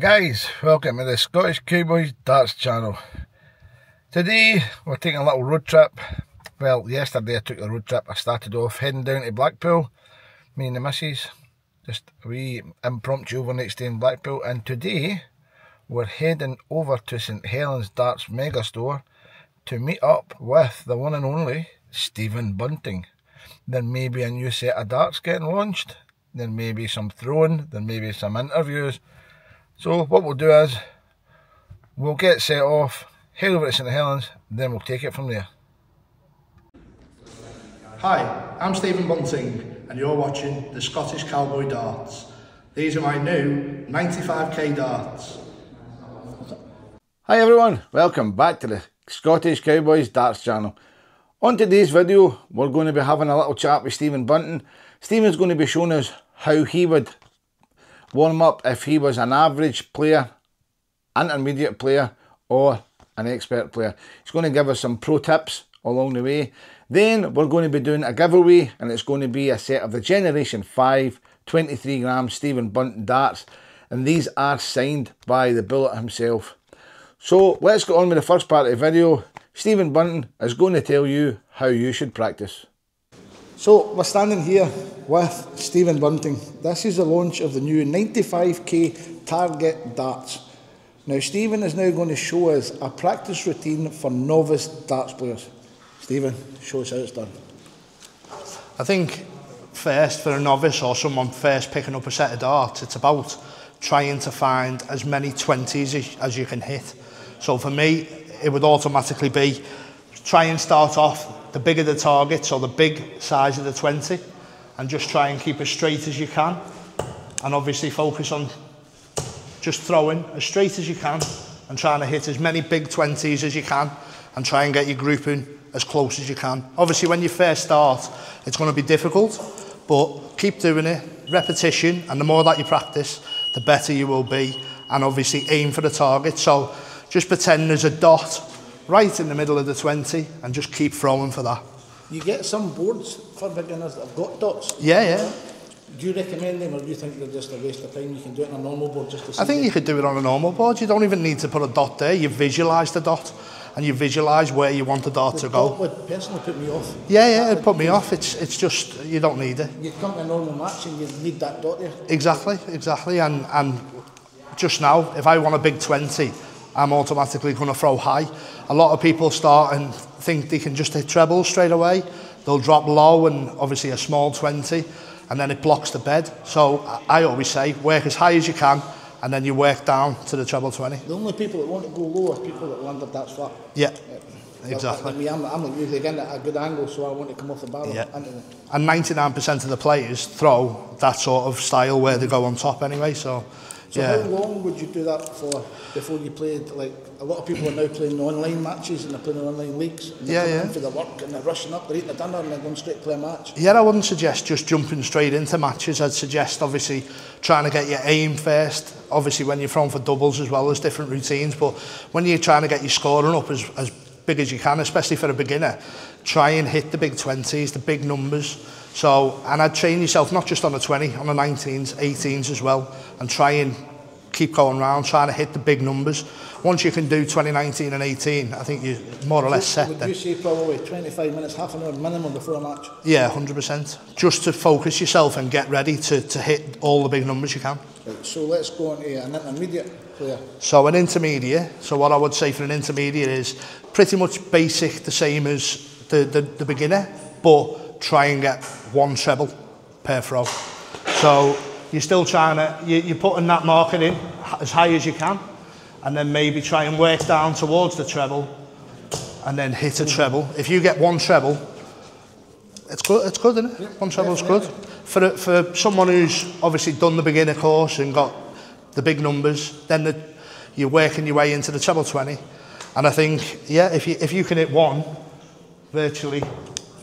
guys, welcome to the Scottish Cowboys Darts channel. Today we're taking a little road trip. Well, yesterday I took the road trip. I started off heading down to Blackpool, me and the missus, just a wee impromptu overnight stay in Blackpool, and today we're heading over to St Helens Darts Mega Store to meet up with the one and only Stephen Bunting. There may be a new set of darts getting launched, there may be some throwing, there may be some interviews. So what we'll do is, we'll get set off, head over to St Helens, then we'll take it from there. Hi, I'm Stephen Bunting and you're watching the Scottish Cowboy Darts. These are my new 95k darts. Hi everyone, welcome back to the Scottish Cowboys Darts channel. On today's video, we're going to be having a little chat with Stephen Bunting. Stephen's going to be showing us how he would warm up if he was an average player, intermediate player or an expert player. He's going to give us some pro tips along the way. Then we're going to be doing a giveaway, and it's going to be a set of the Generation 5 23 gram Stephen Bunting darts, and these are signed by the Bullet himself. So let's get on with the first part of the video. Stephen Bunting is going to tell you how you should practice. So we're standing here with Stephen Bunting. This is the launch of the new 95k target darts. Now Stephen is now going to show us a practice routine for novice darts players. Stephen, show us how it's done. I think first, for a novice or someone first picking up a set of darts, it's about trying to find as many 20s as you can hit. So for me, it would automatically be try and start off the bigger the target, so the big size of the 20, and just try and keep as straight as you can, and obviously focus on just throwing as straight as you can and trying to hit as many big 20s as you can and try and get your grouping as close as you can. Obviously when you first start it's going to be difficult, but keep doing it, repetition, and the more that you practice the better you will be, and obviously aim for the target. So just pretend there's a dot right in the middle of the 20 and just keep throwing for that. You get some boards for beginners that have got dots. Yeah. Do you recommend them, or do you think they're just a waste of time? You can do it on a normal board just to see. I think you could do it on a normal board. You don't even need to put a dot there. You visualise the dot and you visualise where you want the dot to go. The dot would personally put me off. Yeah, it put me off. It's just, you don't need it. You come to a normal match and you need that dot there. Exactly. And just now, if I want a big 20, I'm automatically going to throw high. A lot of people start and think they can just hit trebles straight away. They'll drop low and obviously a small 20, and then it blocks the bed. So I always say, work as high as you can, and then you work down to the treble 20. The only people that want to go low are people that land at that flat. Yeah, exactly. Like me, I'm like usually again at a good angle, so I want to come off the barrel. Yeah. And 99% of the players throw that sort of style where they go on top anyway, so how long would you do that for before you played? Like a lot of people are now playing online matches and they're playing online leagues. And they're coming in for the work and they're rushing up, they're eating the dinner and they're going straight to play a match. Yeah, I wouldn't suggest just jumping straight into matches. I'd suggest obviously trying to get your aim first. Obviously when you're throwing for doubles as well, there's different routines, but when you're trying to get your scoring up as big as you can, especially for a beginner, try and hit the big 20s, the big numbers. So, and I'd train yourself not just on the 20, on the 19s, 18s as well, and try and keep going around, trying to hit the big numbers. Once you can do 20, 19 and 18, I think you're more or less set then. Would you say probably 25 minutes, half an hour minimum before a match? Yeah, 100%. Just to focus yourself and get ready to hit all the big numbers you can. Right, so let's go on to an intermediate player. So an intermediate, so what I would say for an intermediate is pretty much basic, the same as the beginner, but try and get one treble per throw. So you're still trying to, you're putting that marker in as high as you can, and then maybe try and work down towards the treble and then hit a treble. If you get one treble, it's good, isn't it? One treble is good. For someone who's obviously done the beginner course and got the big numbers, then you're working your way into the treble 20. And I think, yeah, if you can hit one virtually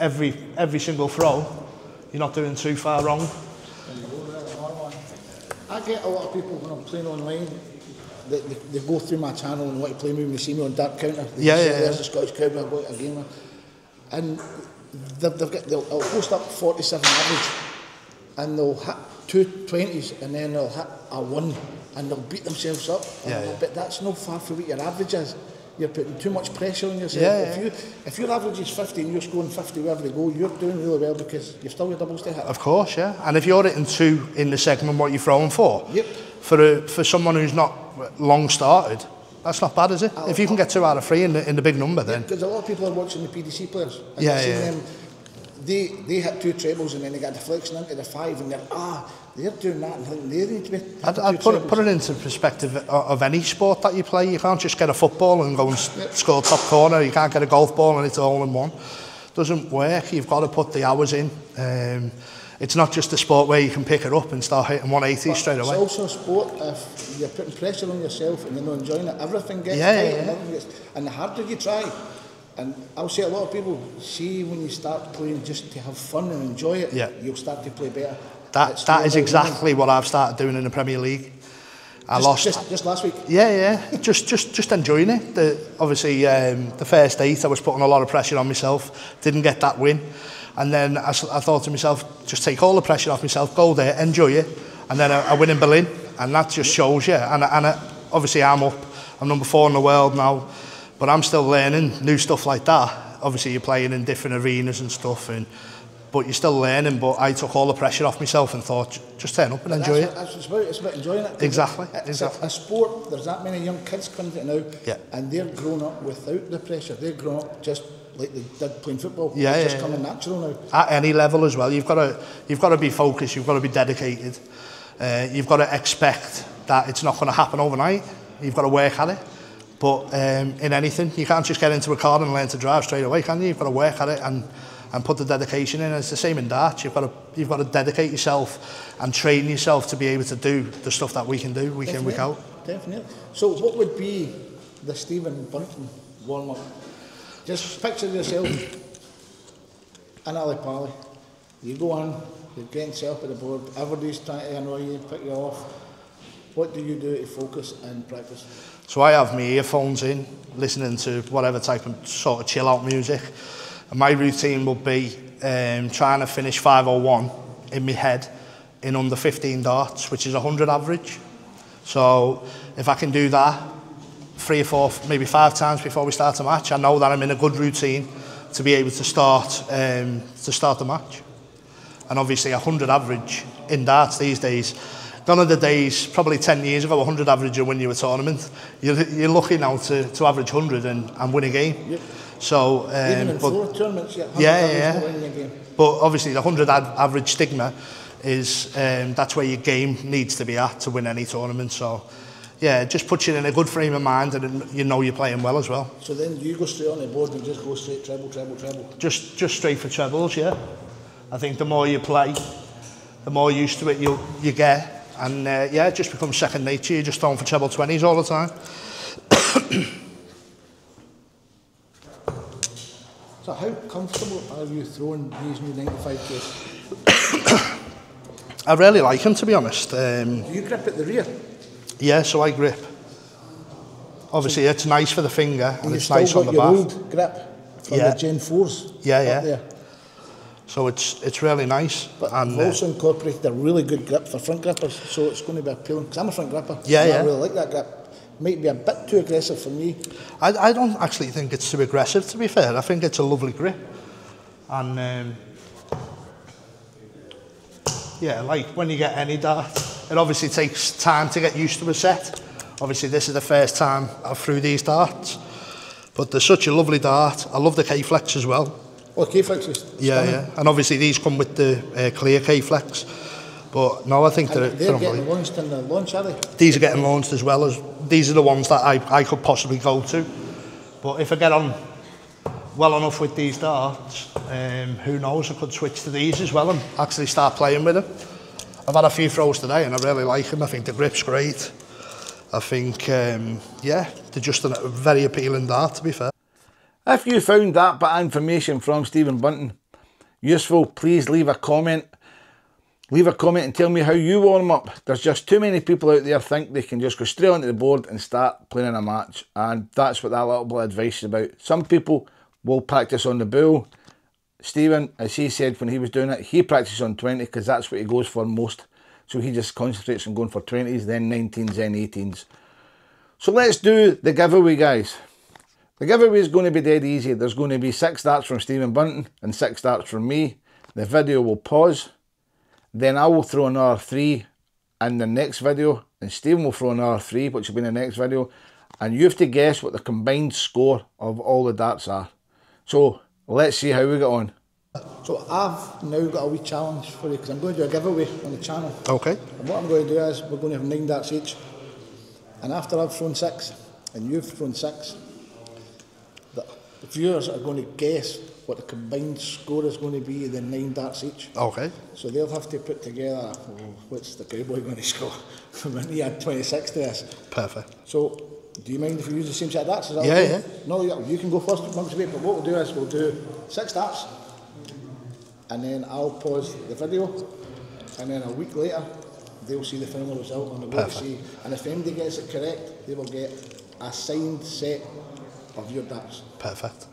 every single throw, you're not doing too far wrong. I get a lot of people when I'm playing online, they go through my channel and want to play me when they see me on Dart Counter. There's a Scottish Cowboy, I've got a gamer. And they'll post up 47 average, and they'll hit two 20s and then they'll hit a 1 and they'll beat themselves up. But that's not far from what your average is. You're putting too much pressure on yourself. If your average is 50 and you're scoring 50 wherever you go, you're doing really well because you've still got doubles to hit. Of course, yeah. And if you're hitting 2 in the segment, what you're throwing for, for someone who's not long started, that's not bad, is it? If you can get 2 out of 3 in the big number, then. Because a lot of people are watching the PDC players. And them, they hit 2 trebles and then they get a deflection into the 5 and they're doing that and they need to be. I'd put it into perspective of any sport that you play. You can't just get a football and go and score top corner. You can't get a golf ball and it's all in one. Doesn't work. You've got to put the hours in. It's not just a sport where you can pick it up and start hitting 180 straight away. It's also a sport if you're putting pressure on yourself and you're not enjoying it. Everything gets tight and the harder you try. And I'll say a lot of people see when you start playing just to have fun and enjoy it, you'll start to play better. That is exactly what I've started doing in the Premier League. I lost just last week. Just enjoying it. Obviously, the first 8 I was putting a lot of pressure on myself. Didn't get that win, and then I thought to myself, just take all the pressure off myself, go there, enjoy it, and then I win in Berlin, and that just shows you. And obviously I'm up. I'm number 4 in the world now, but I'm still learning new stuff like that. Obviously, you're playing in different arenas and stuff, but you're still learning. But I took all the pressure off myself and thought, just turn up and enjoy it. It's about enjoying it. Exactly. It's a sport. There's that many young kids coming to it now, and they're grown up without the pressure. They're grown up just like they did playing football. It's just coming natural now. At any level as well, you've got to be focused. You've got to be dedicated. You've got to expect that it's not going to happen overnight. You've got to work at it. But in anything, you can't just get into a car and learn to drive straight away, can you? You've got to work at it and put the dedication in. It's the same in darts. You've got to dedicate yourself and train yourself to be able to do the stuff that we can do week in, week out. Definitely. So what would be the Stephen Bunting warm-up? Just picture yourself in Ali Pali. You go on, you're getting set up at the board, everybody's trying to annoy you, pick you off. What do you do to focus and practice? So I have my earphones in, listening to whatever type of sort of chill out music. And my routine would be trying to finish 501 in my head in under 15 darts, which is 100 average. So if I can do that 3 or 4, maybe 5 times before we start a match, I know that I'm in a good routine to be able to start the match. And obviously 100 average in darts these days. Gone are the days, probably 10 years ago, 100 average and win you a tournament. You're lucky now to average 100 and win a game. Yep. So, even in 4 tournaments, winning a game. But obviously the 100 average stigma is that's where your game needs to be at to win any tournament. So, yeah, it just puts you in a good frame of mind and you know you're playing well as well. So then you go straight on the board and just go straight treble. Just straight for trebles, yeah. I think the more you play, the more used to it you get. And it just becomes second nature. You're just throwing for treble 20s all the time. So how comfortable are you throwing these new 95Ks? I really like them, to be honest. Do you grip at the rear? Yeah, so I grip. Obviously, it's nice for the finger and it's nice on the back. You still got your old grip from the Gen 4s? Yeah. There. So it's really nice. But I've also incorporated a really good grip for front grippers, so it's going to be appealing. Because I'm a front gripper. I really like that grip. Might be a bit too aggressive for me. I don't actually think it's too aggressive, to be fair. I think it's a lovely grip. And like when you get any dart, it obviously takes time to get used to a set. Obviously this is the first time I've threw these darts. But they're such a lovely dart. I love the K-Flex as well. Oh, K-Flex is stunning. Yeah. And obviously these come with the clear K-Flex. But no, I think they're getting launched in the launch, are they? These are getting launched as well. These are the ones that I could possibly go to. But if I get on well enough with these darts, who knows, I could switch to these as well and actually start playing with them. I've had a few throws today and I really like them. I think the grip's great. I think, they're just a very appealing dart, to be fair. If you found that bit of information from Stephen Bunting useful, please leave a comment. Leave a comment and tell me how you warm up. There's just too many people out there think they can just go straight onto the board and start playing a match. And that's what that little bit of advice is about. Some people will practice on the bull. Stephen, as he said when he was doing it, he practices on 20 because that's what he goes for most. so he just concentrates on going for 20s, then 19s, then 18s. So let's do the giveaway, guys. The giveaway is going to be dead easy. There's going to be 6 darts from Stephen Bunting and 6 darts from me. The video will pause. Then I will throw another 3 in the next video, and Stephen will throw another 3, which will be in the next video. And you have to guess what the combined score of all the darts are. So let's see how we get on. So I've now got a wee challenge for you, because I'm going to do a giveaway on the channel. Okay. And what I'm going to do is we're going to have 9 darts each. And after I've thrown 6 and you've thrown 6, the viewers are going to guess what the combined score is going to be in the 9 darts each. Okay. So they'll have to put together, what's the cowboy going to score? When he had 26 to this. Perfect. So, do you mind if we use the same set of darts? Is that Yeah, okay? yeah. No, you can go first amongst the but what we'll do is we'll do 6 darts, and then I'll pause the video, and then a week later they'll see the final result and they'll see, and if anybody gets it correct, they will get a signed set of your darts. Perfect.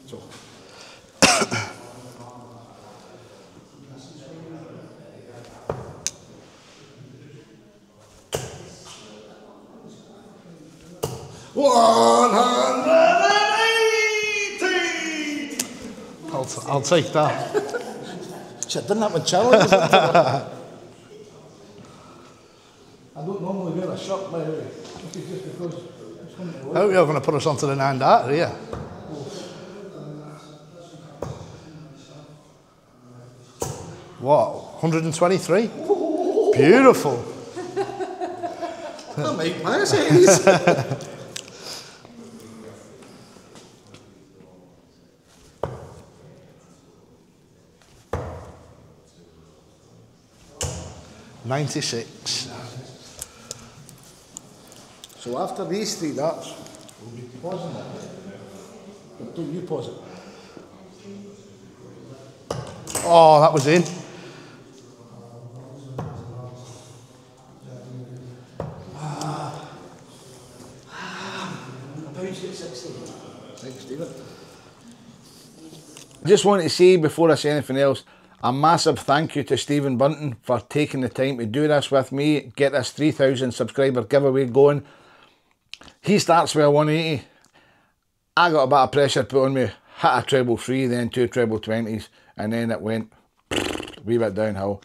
So. I'll take that. Shit, didn't that with Charlie? I don't normally wear a shirt, by the way. This is just because it's coming to work. How are you going to put us onto the 9 dart here? What? 123? Beautiful. That make my sense. $96. So after these 3 darts, we'll be pausing it. But don't you pause it. Oh, that was in. Thanks, Stephen. I just want to say, before I say anything else, a massive thank you to Stephen Bunting for taking the time to do this with me, get this 3,000 subscriber giveaway going. He starts with a 180. I got a bit of pressure put on me, hit a treble 3, then 2 treble 20s, and then it went a wee bit downhill.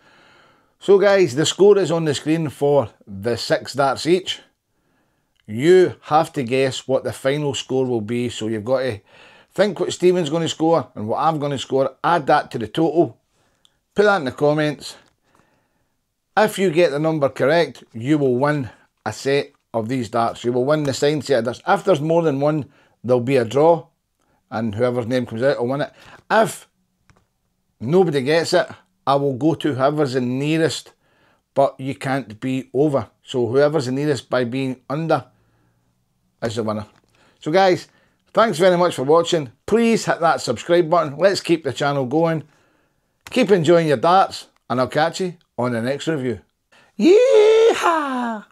So guys, the score is on the screen for the 6 darts each. You have to guess what the final score will be, so you've got to think what Stephen's going to score and what I'm going to score, add that to the total, put that in the comments. If you get the number correct, you will win a set of these darts. You will win the signed set of darts. If there's more than one, there'll be a draw, and whoever's name comes out will win it. If nobody gets it, I will go to whoever's the nearest, but you can't be over. So whoever's the nearest by being under is the winner. So guys, thanks very much for watching. Please hit that subscribe button. Let's keep the channel going. Keep enjoying your darts, and I'll catch you on the next review. Yeehaw!